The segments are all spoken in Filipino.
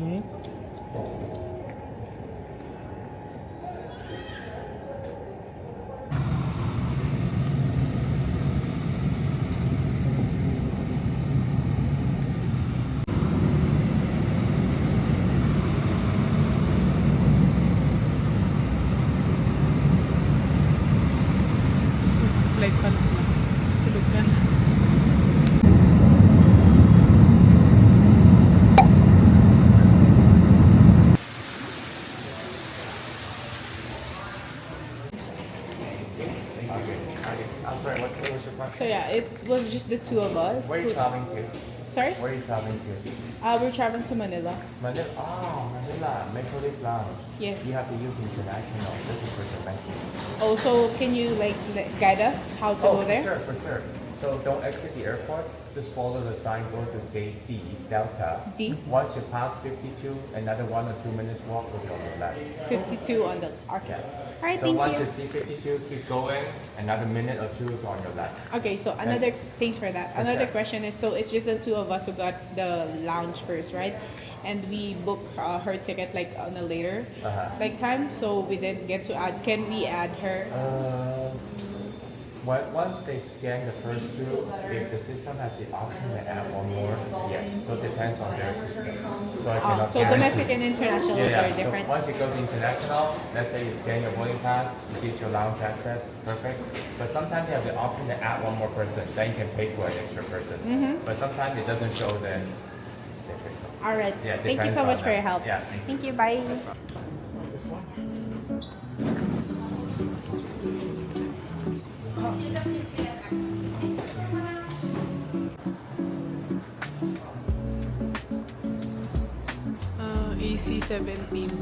Okay. Flight pa lang. Tulog ka na. I'm sorry, what was your question? So yeah, it was just the two of us. Where are you traveling to? Sorry? Where are you traveling to? We're traveling to Manila. Manila. Oh, Manila. Maple Leaf Lounge. Yes. You have to use international. This is for domestic. Also, can you like guide us how to go there? For sure. So don't exit the airport. Just follow the sign, go to gate D, Delta. D? Once you pass 52, another 1 or 2 minutes walk will be on the left. 52 on the okay. All right, So thank once you. you see 52, keep going. Another minute or 2 on your left. Okay, so another thanks for that. For Another sure. question is, so it's just the two of us who got the lounge first, right? And we booked her ticket like on a later like time, so we didn't get to add. Can we add her? Once they scan the first two, if the system has the option to add one more, yes. So it depends on their system. So I cannot So guarantee. domestic and international are different. So once it goes international, let's say you scan your boarding pass, it gives you lounge access, perfect. But sometimes they have the option to add one more person, then you can pay for an extra person. But sometimes it doesn't show, then it's difficult. All right. Yeah, it Thank you depends so much on for that. your help. Yeah, Thank you. Bye. AC-17.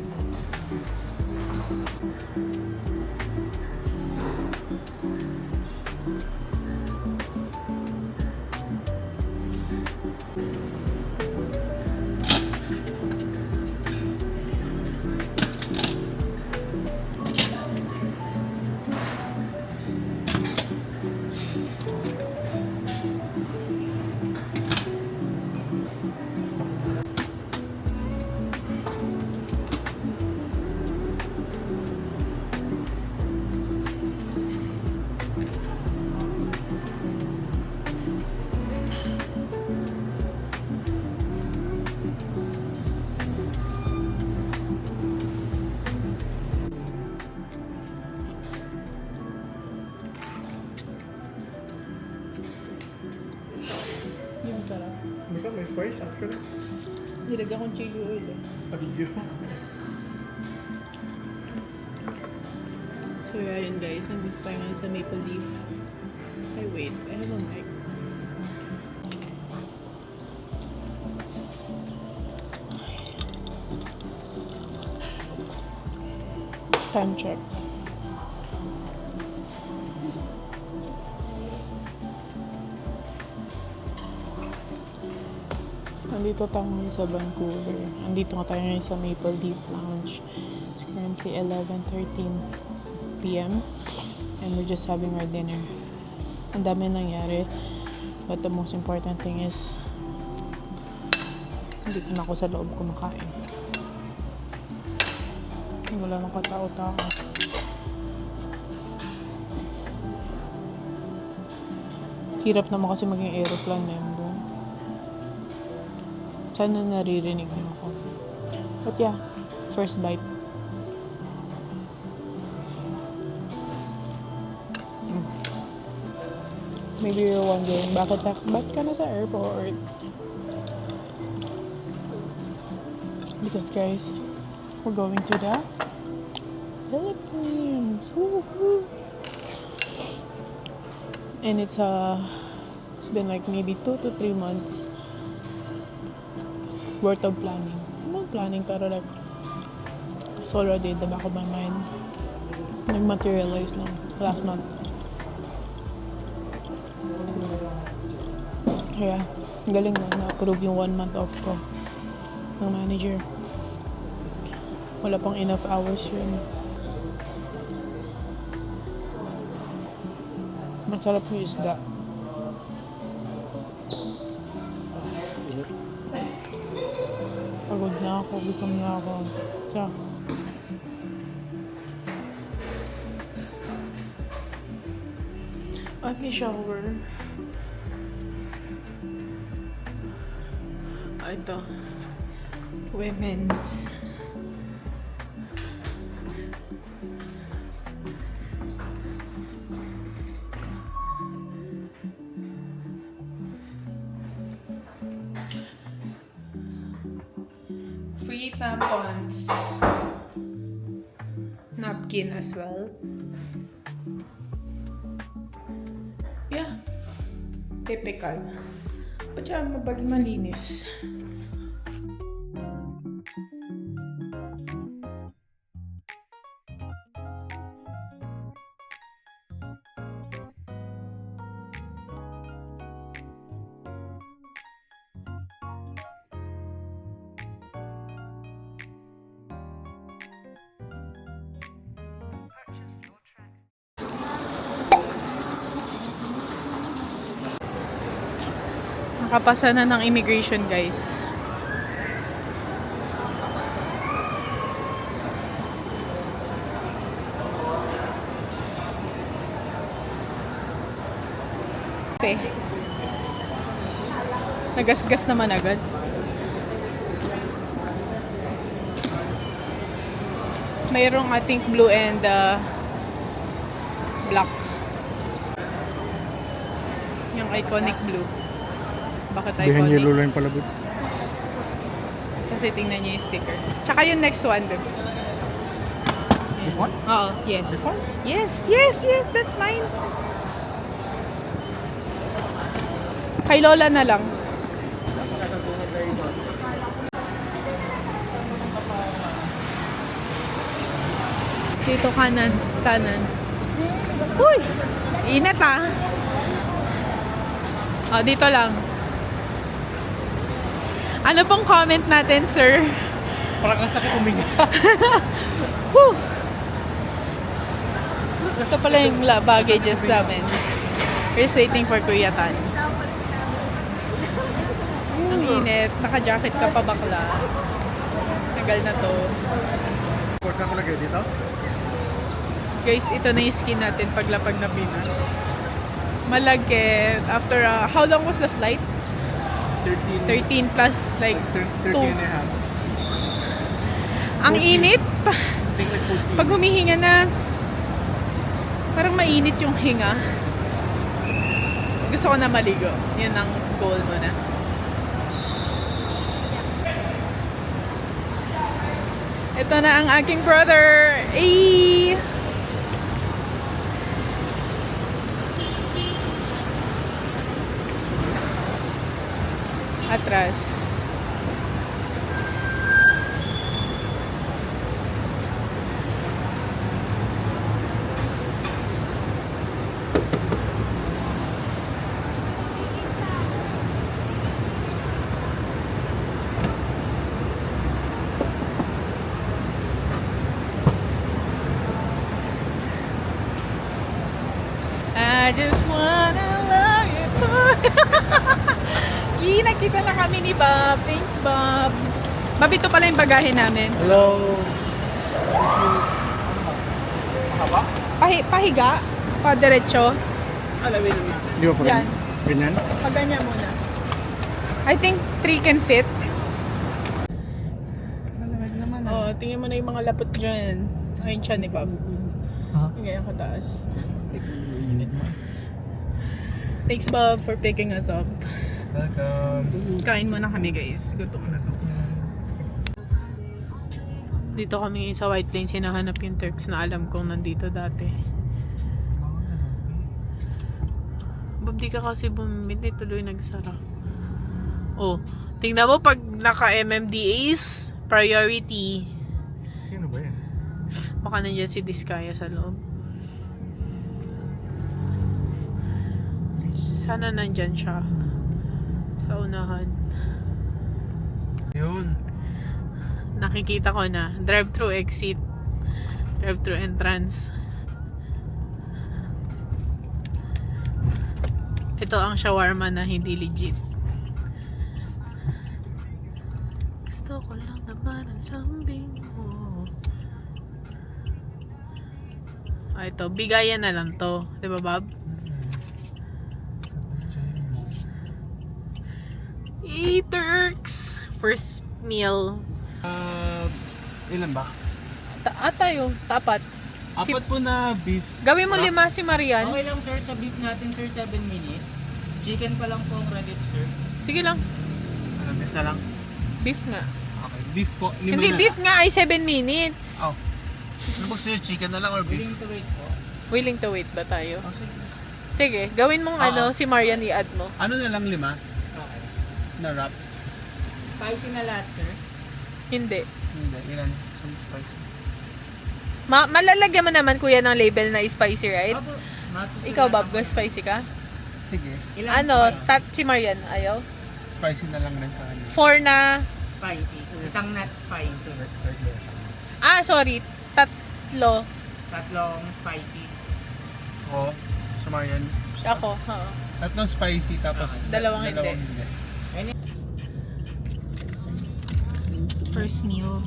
Yung sarap. Basta may spice actually. Nilagyan kong chili oil eh. Abigyo. So yeah, yun guys. Nandito tayo ngayon sa Maple Leaf. Ay wait, I have a mic. Time check. Nandito tayo ngayon sa Vancouver. Nandito nga tayo ngayon sa Maple Leaf Lounge. It's currently 11:13 p.m. and we're just having our dinner. Ang dami nangyari. But the most important thing is nandito na ako sa loob kumakain. Wala nang katao-tao. Hirap naman kasi maging aeroplane member. Sana naririnig niyo ako. But yeah, first bite. Maybe you're wondering, bakit ka na sa airport? Because guys, we're going to the Philippines. Woo-hoo. And it's been like maybe 2 to 3 months worth of planning. Not planning, pero like it's already in the back of my mind. Nag-materialize lang last month. Kaya, galing na na-approve yung 1 month off ko ng manager. Wala pang enough hours yun. Masarap yung isda. Pagod na ako, gutom na ako. Tiya. I may shower. Ito. Women's. Free tampons. Napkin as well. Yeah. Typical. Pajama bag malinis. Nakapasa na ng immigration, guys. Okay. Nagasgas naman agad. Mayroong ating blue and black. Yung iconic blue. Bakit Behind iconic? yellow line pala, bud. Kasi tingnan niyo yung sticker. Tsaka yung next one, babe. This one? Oo, yes. This one? Yes, yes, yes, that's mine. Kay Lola na lang. Dito kanan, Uy! Init ah. Oh, dito lang. Ano pong comment natin, sir? Parang ang sakit huminga. Whew! Gusto pala yung baggages namin. We're just waiting for Kuya Tan. Ang init. Naka-jacket ka pa bakla. Tagal na to. Saan ko lagay? Dito? Guys, ito na yung skin natin paglapag na Pinas. Malagkit. After, how long was the flight? 13 plus like 13 2. and a half. Ang 14. init. I think like 14. Pag humihinga na, parang mainit yung hinga. Gusto ko na maligo. Yun ang goal mo na. Ito na ang aking brother. Ay! Atras. I just wanna love you for nakita na kami ni Bob. Thanks, Bob. Bob, ito pala yung bagahe namin. Hello. Mahaba? Pahiga? Pa-diretso? Alamin. Di ba pa Yan. ganyan? Paganya muna. I think 3 can fit. Malamig naman. Oh, tingnan mo na yung mga lapot dyan. Ayun siya ni Bob. Ganyan kataas. Init mo. Thanks, Bob, for picking us up. Welcome. Kain muna kami, guys. Gutom na to. Dito kami ngayon sa White Plains. Hinahanap yung Turks na alam kong nandito dati. Bob, di ka kasi bumili. Tuloy nagsara. Oh, tingnan mo pag naka-MMDAs, priority. Sino ba yan? Baka nandiyan si Diskaya sa loob. Sana nandyan siya. Sa unahan. Yun. Nakikita ko na. Drive-thru exit. Drive-thru entrance. Ito ang shawarma na hindi legit. Gusto ko lang naman ang lambing mo. Ito, bigayan na lang to. Di ba, Bob? Turks! First meal. Ilan ba? Tayo, tapat. Apat po na beef. Gawin mo 5 si Marian. Okay lang sir, sa beef natin sir, 7 minutes. Chicken pa lang po ang ready to serve. Sige lang. Ano, beef na lang? Beef nga. Okay, beef po. 5 Hindi, na. beef nga ay 7 minutes. Oh. Ano ba sa'yo, chicken na lang or beef? Willing to wait po. Willing to wait ba tayo? Oh, sige. Sige, gawin mong si Marian i-add mo. Ano na lang 5? Okay. Na wrap? Spicy na lahat sir. Hindi. Hindi, ilan? Some spicy. Malalagyan mo naman kuya ng label na spicy, right? Opo, masusunod Ikaw, Bob, ako. spicy ka? Sige. Ilang spice? Si Marian, ayaw? Spicy na lang din sa kanya. 4 na, Spicy. Isang not spicy. sorry, 3. Tatlong spicy. Oo. Sa Marian. Ako, ha. Tatlong spicy tapos Dalawang hindi. First meal.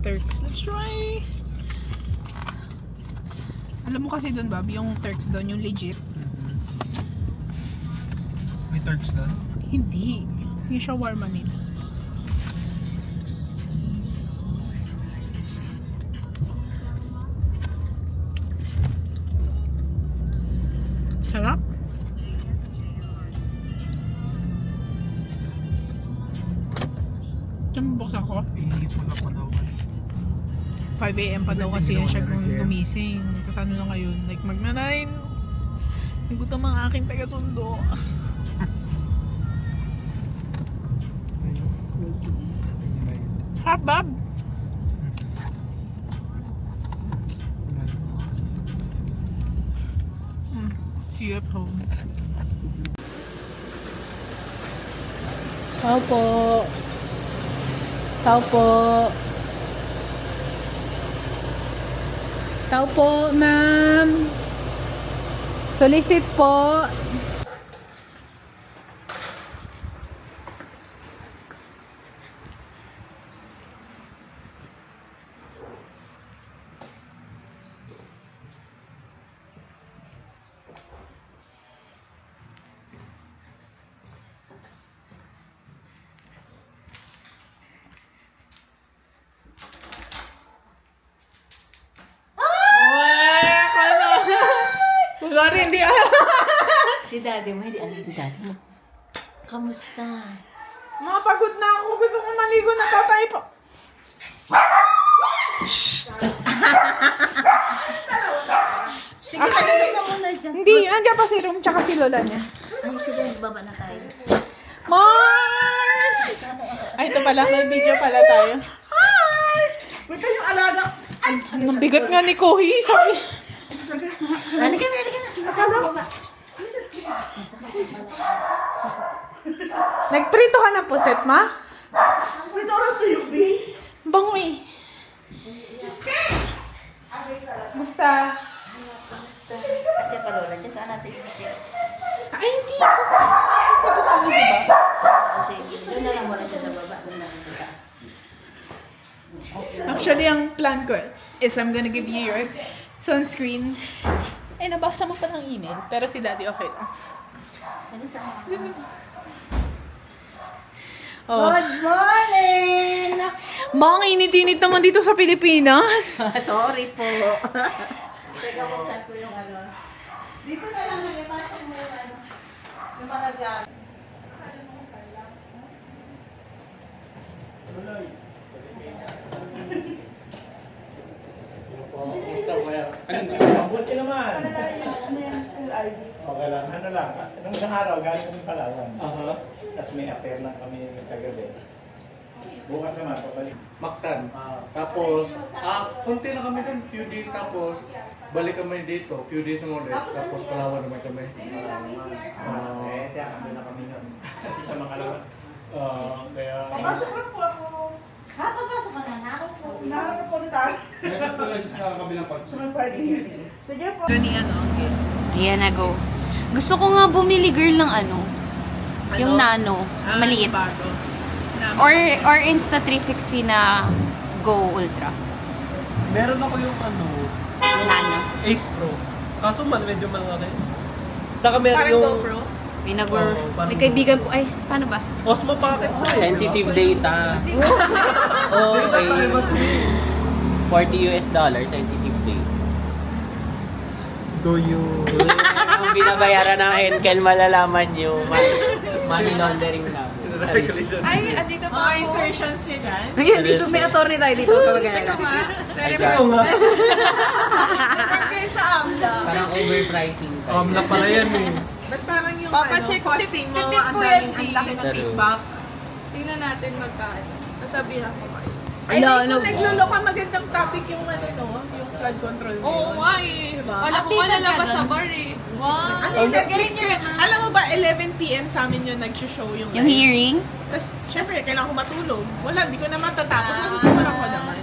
Turks. Let's try! Alam mo kasi doon, Bob, yung Turks doon, yung legit. May Turks doon? Hindi. Yung shawarma nila. Sarap. Diyan buksan ko. Iipon ako daw. 5 a.m. pa daw kasi yan siya gumising. Tapos ano na ngayon? Like magna-9. Nagutom ang aking taga-sundo. Hot, Bob? See you at home. Tao po. Tao po. Tao po, ma'am. Solicit po. Sorry, hindi Si daddy mo, hindi alam yung daddy mo. Kamusta? Mapagod na ako. Gusto ko maligo na tatay po. Sige, talaga ka muna dyan. Hindi, andyan pa si Rum tsaka si Lola niya. Ay, sige, baba na tayo. Mars! Ay, ito pala. May video pala tayo. Hi! Ba't yung alaga? Ang bigat nga ni Kohi. Sabi. Halika na, halika na. Akala baba. Nagprito ka ng puset, ma? Prito rin to yung B. Bango eh. Basta. Kamusta? At yung parola, dyan saan natin yung tip? Ay, hindi ako. Sabi kami, diba? O sige, doon na lang muna siya sa baba. Doon na lang sa taas. Actually, ang plan ko is I'm gonna give you your sunscreen. Ay, nabasa mo pa ng email. Pero si Daddy okay lang. Ano sa Oh. Good morning! Mga init-init naman dito sa Pilipinas. Sorry po. Teka, buksan ko yung ano. Dito na lang nagipasok mo yung ano. Yung mga gamit. Mabuti naman. Okay lang. Ano lang, nung isang araw, galing kami Palawan. Tapos may affair lang kami kagabi. Bukas naman, pabalik. Mactan. Tapos, konti na kami dun, few days tapos, balik kami dito, few days naman ulit, tapos Palawan naman kami. Tiyak, ano na kami nun. Kasi sa Makalawan. Kaya, Papasok lang po ako. Ha, papasok ka na. Nakako po. Naharap po na tayo. nagpunta lang siya sa kabilang pag. Sa party. Sige po. Gani ano, Ayan na, go. Gusto ko nga bumili, girl, ng ano, yung nano, maliit. Bago. namin. Or Insta360 na Go Ultra. Meron ako yung ano, yung Nano. Ace Pro. Kaso medyo malaki. Saka meron Parang yung GoPro. May Oo, parang may kaibigan po. Ay, paano ba? Osmo Pocket ko eh. Sensitive data. Oh, Data okay. privacy. $40 sensitive data. Do you... Ang binabayaran ng Henkel, malalaman nyo. Money laundering na. Ay, andito pa mga insertions nyo dyan. Ayan, dito may attorney tayo dito. Kamagana. Ikaw nga. Pagkain sa AMLA. Parang overpricing tayo. Na pala yan eh. Ba't parang yung Papacheck ko, costing mo, tip ang ko daming, yan, ang laki ng True. feedback. Tingnan natin magkano. Sasabihan ko kayo. Ay, Ala, di ano ko ba? naglulok ka magandang topic yung ano no, yung flood control Oo ngayon. nga eh. Diba? Wala ko Updated lalabas ka sa dun? bar eh. Wow. Ano yung Netflix ko yun? Alam mo ba, 11 p.m. sa amin yung nag-show yung Yung hearing? Tapos, syempre, kailangan ko matulog. Wala, di ko na matatapos. Masisimulan ko naman.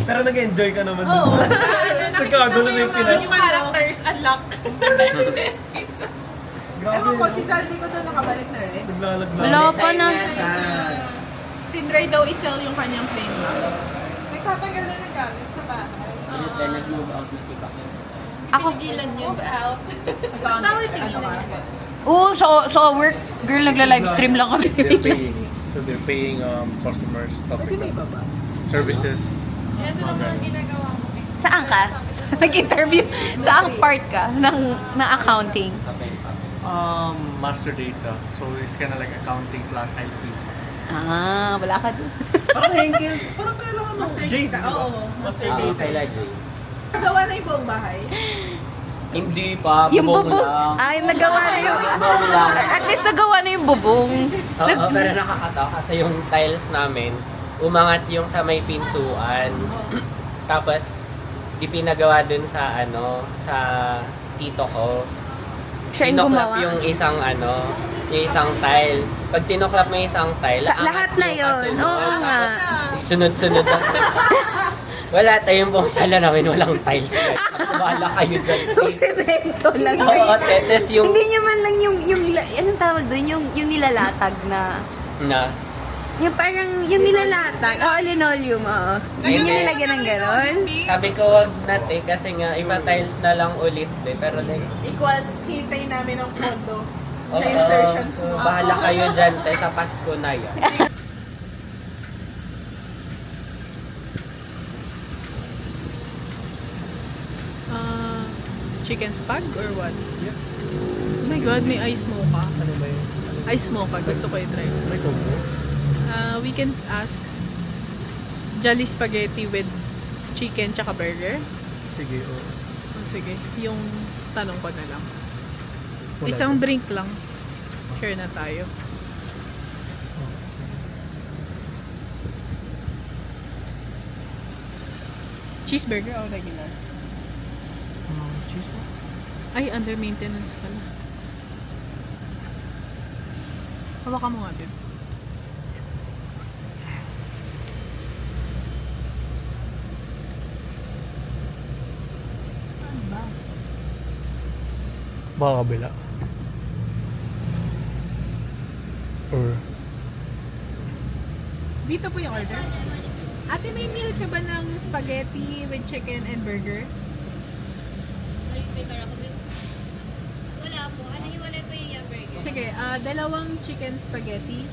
Pero nag-enjoy ka naman Oo. dun. Nagkagulo na yung Pinas. Yung characters unlock. Grabe Ewan ko, no? si Sandy ko doon nakabalik na rin. Naglalaglag. Wala pa na. Tinry daw i-sell yung kanyang plane map. Nagtatanggal na ng gamit sa bahay. Then nag-move out na si Bakit. Ako. Pigilan yun. Move out. Bawal pigilan yun. Oo, so work, girl, nagla-livestream lang kami. They're paying. So they're paying customers, stuff like that. Services. Yan ang mga ginagawa mo. Saan ka? Nag-interview? Saan part ka ng accounting? Master data. So it's kind of like accounting / IT. Ah, wala ka dun. Parang Henkel. Parang kailangan mo. Master Jade, data. di ba? Oo, master Ah, data. kay Lajay. Nagawa na yung buong bahay. Hindi pa, Yung bubong bubong. lang. Ay, nagawa na yung... Bubong lang. At least nagawa na yung bubong. Oo, pero nakakatawa kasi yung tiles namin, umangat yung sa may pintuan. Tapos, ipinagawa dun sa sa tito ko. Siya yung Tinoklap gumawa. yung isang tile. Pag tinoklap mo yung isang tile, Sa aangat lahat na yung yun. kasunod. Oo nga. Tapos, sunod-sunod na. Wala tayong buong sala namin, walang tiles. Wala kayo dyan. So, semento lang. Oo, tetes yung... Hindi nyo man lang yung anong tawag doon? Yung nilalatag na... Na, Yung parang, yung nilalatag. Oo, linoleum, oo. Hindi nyo nilagyan ng ganon? sabi ko wag natin kasi nga iba tiles na lang ulit eh. Pero like, Equals, hintay namin ng kondo sa oo, insertions mo. bahala kayo dyan te, sa Pasko na yan. Chicken spag or what? Oh my god, may ice mocha. Ano ba yun? Ice mocha, gusto ko i-try. May combo? We can ask Jolly Spaghetti with chicken tsaka burger. Sige, oo. Oh, sige, yung tanong ko na lang. Wala Isang po. drink lang. Share na tayo. Cheeseburger o regular? Cheese mo? Ay, under maintenance pala. Hawakan mo nga, babe. Saan ba? Baka kabila. Or... Dito po yung order. Ate, may meal ka ba ng spaghetti with chicken and burger? Wala po. Ano hiwalay po yung burger? Sige, dalawang chicken spaghetti.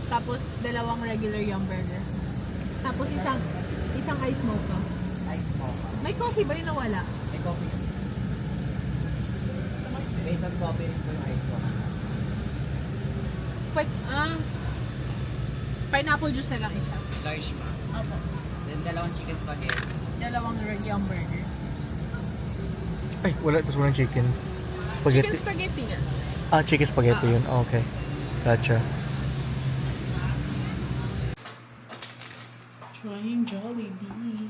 Tapos dalawang regular yung burger. Tapos isang ice mocha. Ice mocha. May coffee ba yun na wala? May coffee. May isang coffee rin po yung ice mocha. Pineapple juice na lang isa. Large ma. Opo. Then dalawang chicken spaghetti. Dalawang yung burger. Ay, wala. Tapos walang chicken. Spaghetti. Chicken spaghetti nga. Chicken spaghetti yun. Okay. Gotcha. Trying Jollibee.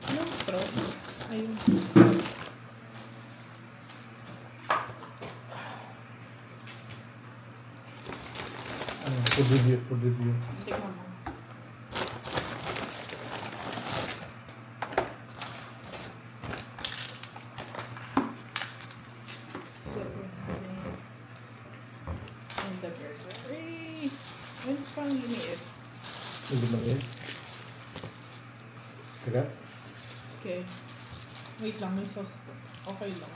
Anong straw? Ayun. Food review, food review. Tikman mo. Super. And the Ay! Ano pang liniit? Hindi mo yun? Teka. Okay. Wait lang, may sauce po. Okay lang.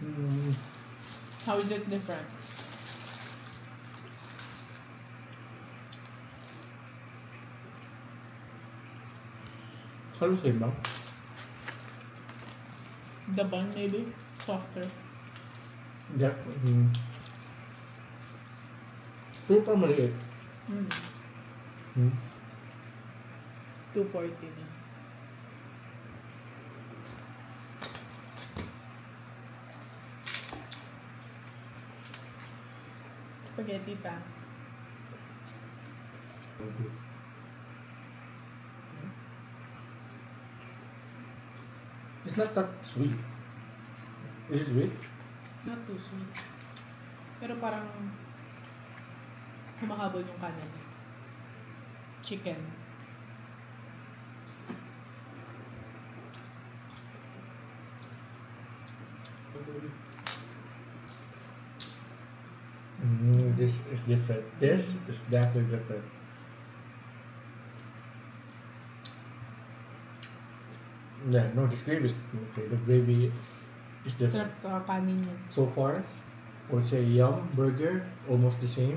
Hmm. How is it different? Halos same lang. The bun maybe? Softer. Yeah. Super maliit. Mm. Hmm. 240 na. Spaghetti pa. It's not that sweet. Is it sweet? Not too sweet. Pero parang humahabol yung kanin. Chicken. This is different. This is definitely different. Yeah, no, this gravy is okay. The gravy is different. Sarap kanin yun. So far, I would say yum, burger, almost the same.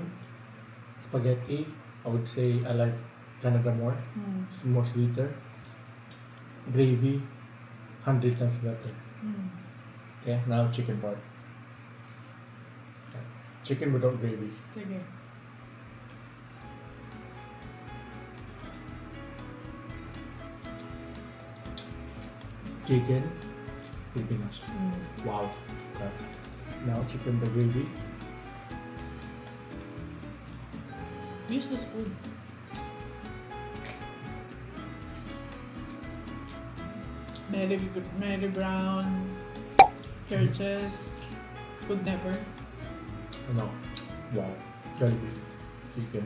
Spaghetti, I would say I like Canada more. Mm. It's more sweeter. Gravy, 100 times better. Mm. Okay, now chicken part. Chicken without gravy. Sige. Chicken, Filipinas. Mm. Wow. Okay. Now chicken with gravy. Use the spoon. Mary Brown, Churches, Food Never. No. Wow. Jollibee. Chicken.